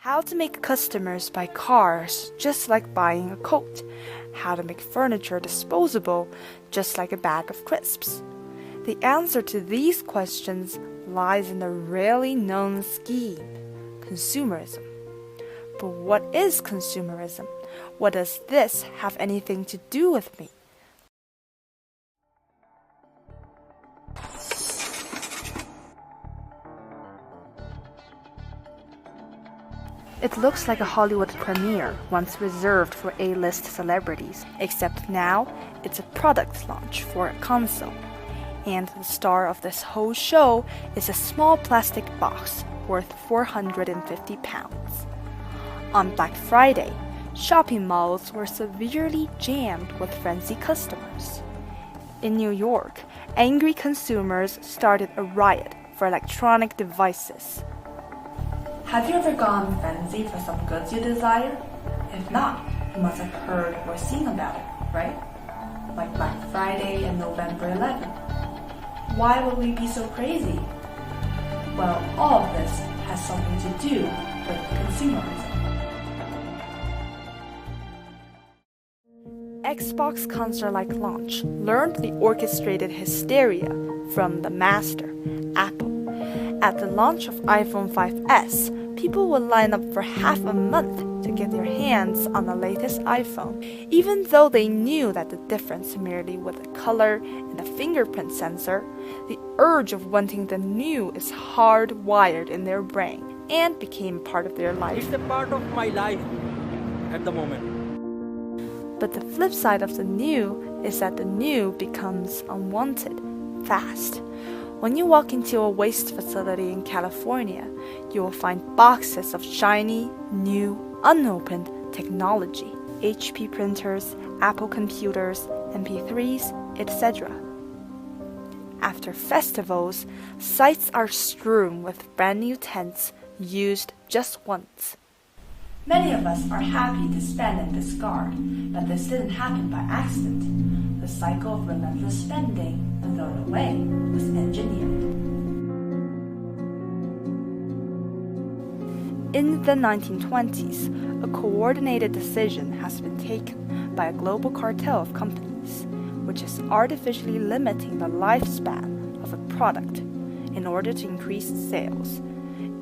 How to make customers buy cars just like buying a coat. How to make furniture disposable just like a bag of crisps. The answer to these questions lies in a rarely known scheme, consumerism. But what is consumerism? What does this have anything to do with me? It looks like a Hollywood premiere once reserved for A-list celebrities, except now it's a product launch for a console. And the star of this whole show is a small plastic box worth £450. On Black Friday, shopping malls were severely jammed with frenzied customers. In New York, angry consumers started a riot for electronic devices. Have you ever gone frenzy for some goods you desire? If not, you must have heard or seen about it, right? Like Black Friday and November 11th. Why would we be so crazy? Well, all of this has something to do with consumerism. Xbox console-like launch learned the orchestrated hysteria from the master, Apple. At the launch of iPhone 5S, people would line up for half a month to get their hands on the latest iPhone, even though they knew that the difference merely with the color and the fingerprint sensor. The urge of wanting the new is hardwired in their brain and became part of their life. It's a part of my life at the moment. But the flip side of the new is that the new becomes unwanted fast. When you walk into a waste facility in California, you will find boxes of shiny, new, unopened technology, HP printers, Apple computers, MP3s, etc. After festivals, sites are strewn with brand new tents used just once. Many of us are happy to spend and discard, but this didn't happen by accident. The cycle of relentless spending and throwing away was engineered. In the 1920s, a coordinated decision has been taken by a global cartel of companies, which is artificially limiting the lifespan of a product in order to increase sales.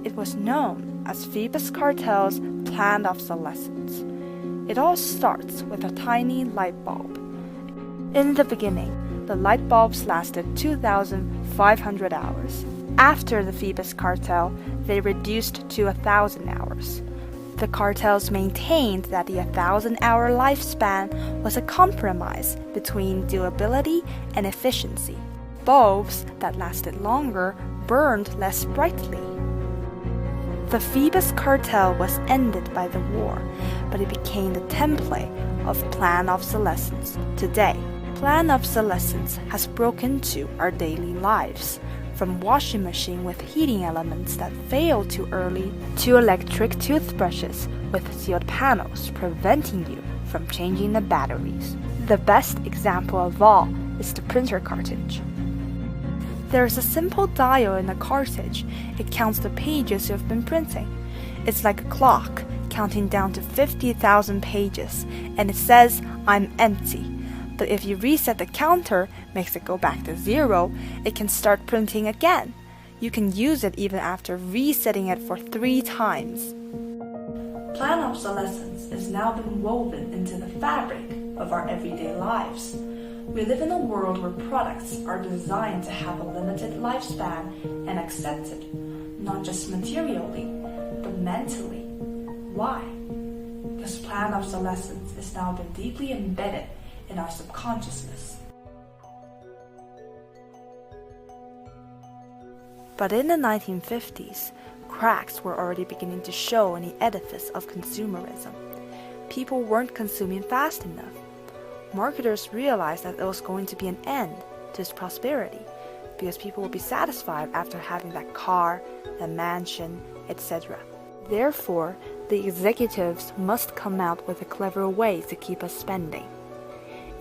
It was known as Phoebus Cartel's planned obsolescence. It all starts with a tiny light bulb. In the beginning, the light bulbs lasted 2,500 hours. After the Phoebus Cartel, they reduced to 1,000 hours. The cartels maintained that the 1,000-hour lifespan was a compromise between durability and efficiency. Bulbs that lasted longer burned less brightly. The Phoebus Cartel was ended by the war, but it became the template of planned obsolescence today. Planned obsolescence has broken into our daily lives, from washing machine with heating elements that fail too early to electric toothbrushes with sealed panels preventing you from changing the batteries. The best example of all is the printer cartridge. There is a simple dial in the cartridge. It counts the pages you've been printing. It's like a clock, counting down to 50,000 pages, and it says, "I'm empty." But if you reset the counter, makes it go back to 0, it can start printing again. You can use it even after resetting it for 3 times. Planned obsolescence is now been woven into the fabric of our everyday lives. We live in a world where products are designed to have a limited lifespan and accepted, not just materially, but mentally. Why? Because planned obsolescence has now been deeply embedded in our subconsciousness. But in the 1950s, cracks were already beginning to show in the edifice of consumerism. People weren't consuming fast enough. Marketers realized that there was going to be an end to its prosperity because people would be satisfied after having that car, that mansion, etc. Therefore, the executives must come out with a clever way to keep us spending.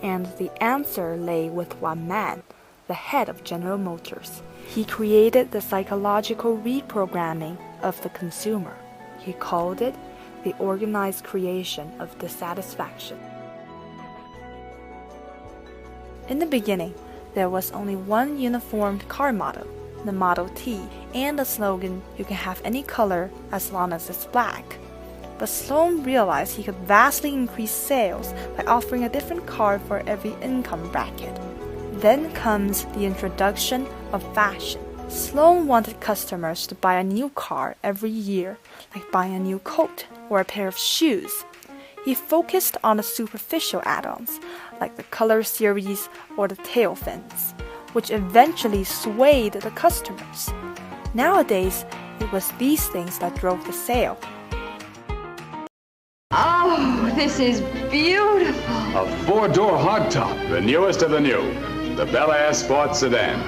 And the answer lay with one man, the head of General Motors. He created the psychological reprogramming of the consumer. He called it the organized creation of dissatisfaction. In the beginning, there was only one uniformed car model, the Model T, and the slogan, "You can have any color as long as it's black." But Sloan realized he could vastly increase sales by offering a different car for every income bracket. Then comes the introduction of fashion. Sloan wanted customers to buy a new car every year, like buying a new coat or a pair of shoes. He focused on the superficial add-ons, like the color series or the tail fins, which eventually swayed the customers. Nowadays, it was these things that drove the sale. Oh, this is beautiful. A four-door hardtop, the newest of the new. The Bel Air Sports Sedan.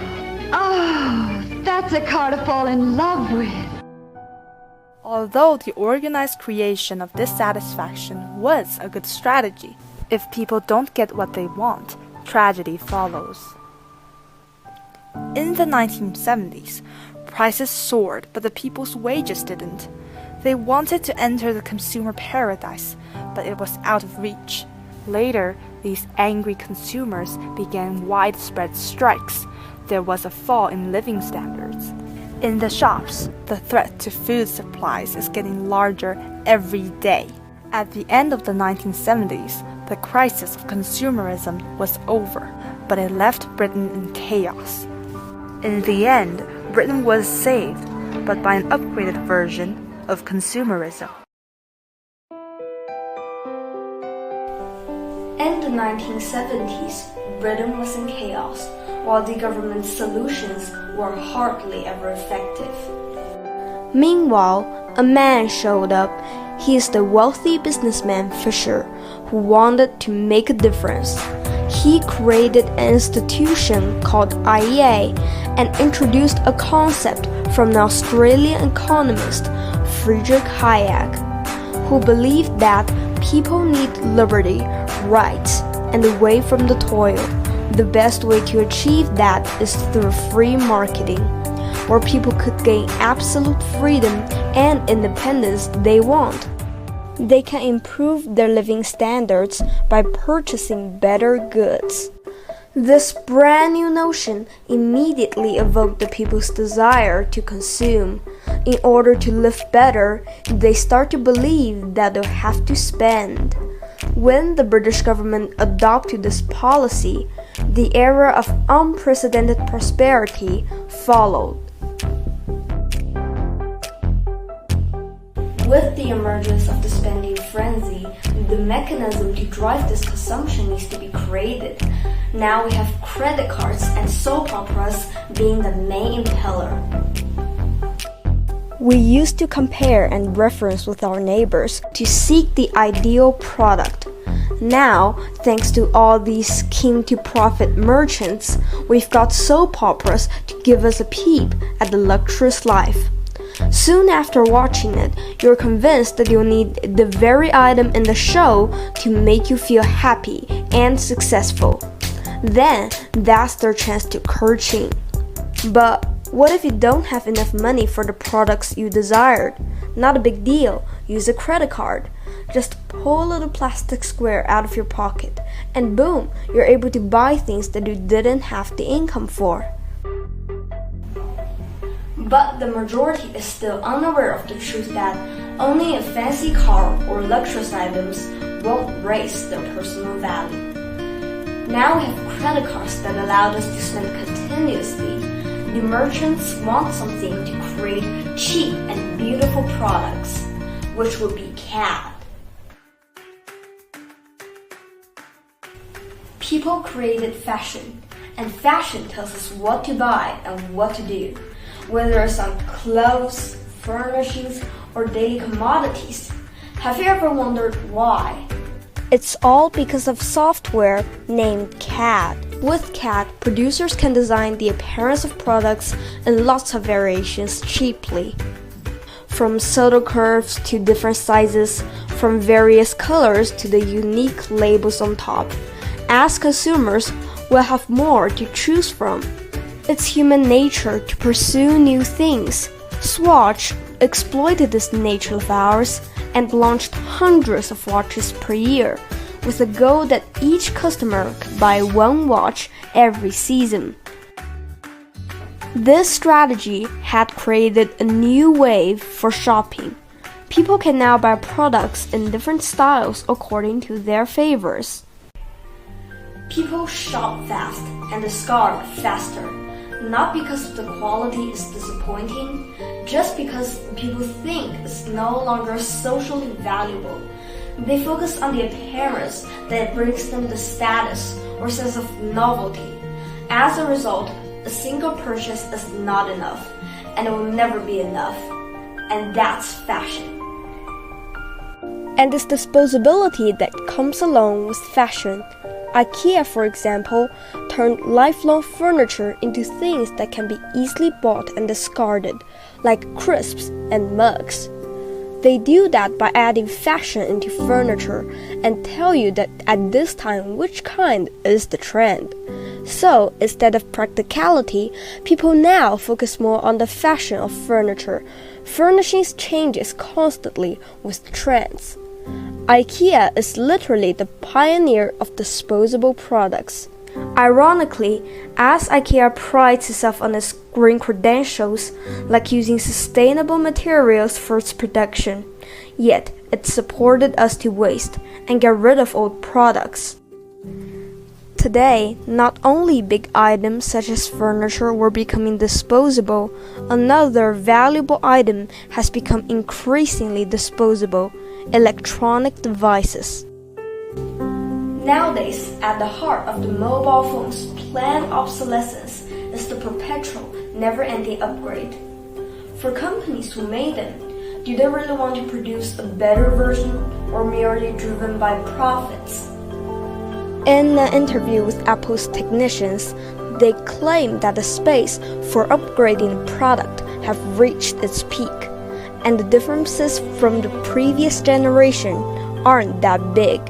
Oh, that's a car to fall in love with. Although the organized creation of dissatisfaction was a good strategy, if people don't get what they want, tragedy follows. In the 1970s, prices soared, but the people's wages didn't. They wanted to enter the consumer paradise, but it was out of reach. Later, these angry consumers began widespread strikes. There was a fall in living standards. In the shops, the threat to food supplies is getting larger every day. At the end of the 1970s, the crisis of consumerism was over, but it left Britain in chaos. In the end, Britain was saved, but by an upgraded version of consumerism. In the 1970s, Britain was in chaos, while the government's solutions were hardly ever effective. Meanwhile, a man showed up. He is the wealthy businessman Fisher, who wanted to make a difference. He created an institution called IEA and introduced a concept from an Australian economist, Friedrich Hayek, who believed that people need liberty, rights, and away from the toil. The best way to achieve that is through free marketing, where people could gain absolute freedom and independence they want. They can improve their living standards by purchasing better goods. This brand new notion immediately evoked the people's desire to consume. In order to live better, they start to believe that they'll have to spend. When the British government adopted this policy, the era of unprecedented prosperity followed. With the emergence of the spending frenzy, the mechanism to drive this consumption needs to be created. Now we have credit cards and soap operas being the main impeller. We used to compare and reference with our neighbors to seek the ideal product. Now, thanks to all these king-to-profit merchants, we've got soap operas to give us a peep at the luxurious life. Soon after watching it, you're convinced that you'll need the very item in the show to make you feel happy and successful. Then, that's their chance to cash. But what if you don't have enough money for the products you desired? Not a big deal. Use a credit card. Just pull a little plastic square out of your pocket, and boom, you're able to buy things that you didn't have the income for. But the majority is still unaware of the truth that owning a fancy car or luxurious items won't raise their personal value. Now we have credit cards that allowed us to spend continuously. The merchants want something to create cheap and beautiful products, which would be CAD. People created fashion, and fashion tells us what to buy and what to do. Whether it's on clothes, furnishings, or daily commodities. Have you ever wondered why? It's all because of software named CAD. With CAD, producers can design the appearance of products in lots of variations cheaply. From subtle curves to different sizes, from various colors to the unique labels on top. As consumers, we'll have more to choose from. It's human nature to pursue new things. Swatch, exploited this nature of ours and launched hundreds of watches per year, with the goal that each customer could buy one watch every season. This strategy had created a new wave for shopping. People can now buy products in different styles according to their favors. People shop fast and discard faster, not because the quality is disappointing, just because people think it's no longer socially valuable. They focus on the appearance that brings them the status or sense of novelty. As a result, a single purchase is not enough, and it will never be enough. And that's fashion. And this disposability that comes along with fashion. IKEA, for example, turned lifelong furniture into things that can be easily bought and discarded, like crisps and mugs. They do that by adding fashion into furniture and tell you that at this time which kind is the trend. So, instead of practicality, people now focus more on the fashion of furniture. Furnishings changes constantly with trends. IKEA is literally the pioneer of disposable products. Ironically, as IKEA prides itself on its green credentials, like using sustainable materials for its production, yet it supported us to waste and get rid of old products. Today, not only big items such as furniture were becoming disposable, another valuable item has become increasingly disposable: electronic devices. Nowadays, at the heart of the mobile phone's planned obsolescence is the perpetual, never-ending upgrade. For companies who made them, do they really want to produce a better version or merely driven by profits? In an interview with Apple's technicians, they claim that the space for upgrading the product have reached its peak, and the differences from the previous generation aren't that big.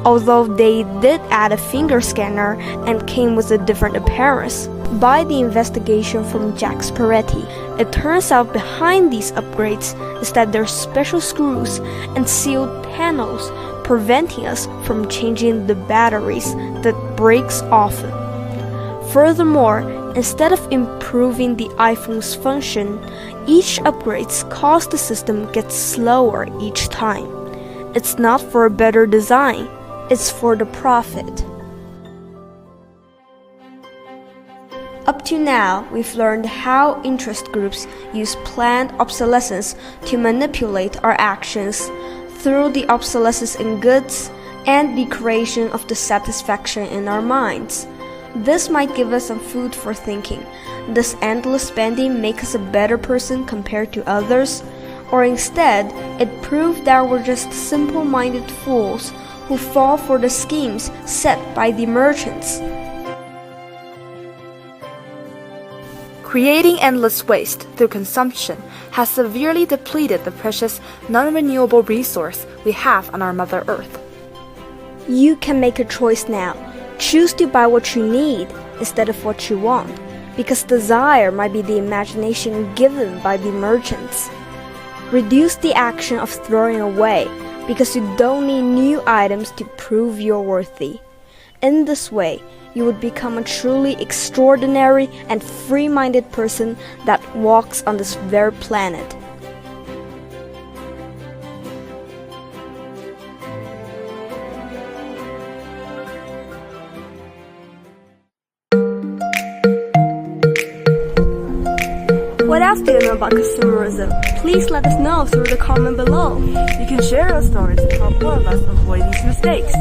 Although they did add a finger scanner and came with a different appearance. By the investigation from Jack Peretti, it turns out behind these upgrades is that there are special screws and sealed panels preventing us from changing the batteries that breaks often. Furthermore, instead of improving the iPhone's function, each upgrades cause the system gets slower each time. It's not for a better design, it's for the profit. Up to now, we've learned how interest groups use planned obsolescence to manipulate our actions through the obsolescence in goods and the creation of dissatisfaction in our minds. This might give us some food for thinking. Does endless spending make us a better person compared to others? Or instead, it proved that we're just simple-minded fools who fall for the schemes set by the merchants. Creating endless waste through consumption has severely depleted the precious, non-renewable resource we have on our Mother Earth. You can make a choice now. Choose to buy what you need instead of what you want, because desire might be the imagination given by the merchants. Reduce the action of throwing away, because you don't need new items to prove you're worthy. In this way, you would become a truly extraordinary and free-minded person that walks on this very planet. What else do you know about consumerism? Please let us know through the comment below. You can share your stories to help more of us avoid these mistakes.